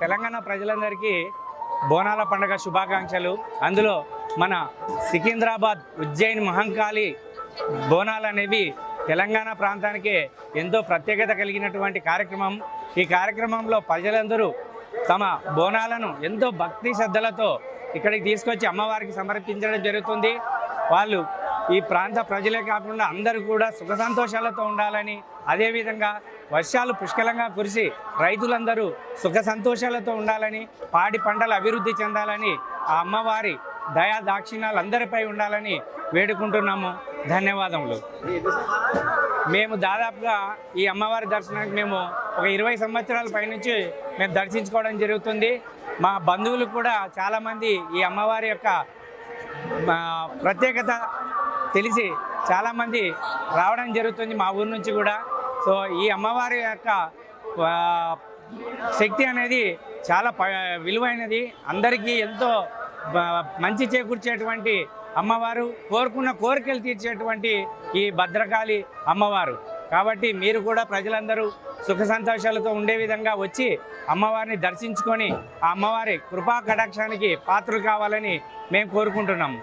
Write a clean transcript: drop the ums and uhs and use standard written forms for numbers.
తెలంగాణ ప్రజలందరికీ బోనాల పండుగ శుభాకాంక్షలు. అందులో మన సికింద్రాబాద్ ఉజ్జయిన్ మహంకాళి బోనాలు అనేవి తెలంగాణ ప్రాంతానికి ఎంతో ప్రత్యేకత కలిగినటువంటి కార్యక్రమం. ఈ కార్యక్రమంలో ప్రజలందరూ తమ బోనాలను ఎంతో భక్తి శ్రద్ధలతో ఇక్కడికి తీసుకొచ్చి అమ్మవారికి సమర్పించడం జరుగుతుంది. వాళ్ళు ఈ ప్రాంత ప్రజలే కాకుండా అందరూ కూడా సుఖ సంతోషాలతో ఉండాలని, అదేవిధంగా వర్షాలు పుష్కలంగా కురిసి రైతులందరూ సుఖ సంతోషాలతో ఉండాలని, పాడి పంటలు అభివృద్ధి చెందాలని, ఆ అమ్మవారి దయా దాక్షిణ్యాలు అందరిపై ఉండాలని వేడుకుంటున్నాము. ధన్యవాదములు. మేము దాదాపుగా ఈ అమ్మవారి దర్శనానికి మేము ఒక 20 సంవత్సరాల పైనుంచి మేము దర్శించుకోవడం జరుగుతుంది. మా బంధువులు కూడా చాలామంది ఈ అమ్మవారి యొక్క ప్రత్యేకత తెలిసి చాలామంది రావడం జరుగుతుంది మా ఊరు నుంచి కూడా. సో ఈ అమ్మవారి యొక్క శక్తి అనేది చాలా విలువైనది, అందరికీ ఎంతో మంచి చేకూర్చేటువంటి అమ్మవారు, కోరుకున్న కోరికలు తీర్చేటువంటి ఈ భద్రకాళి అమ్మవారు. కాబట్టి మీరు కూడా ప్రజలందరూ సుఖ సంతోషాలతో ఉండే విధంగా వచ్చి అమ్మవారిని దర్శించుకొని ఆ అమ్మవారి కృపా కటాక్షానికి పాత్రలు కావాలని మేము కోరుకుంటున్నాము.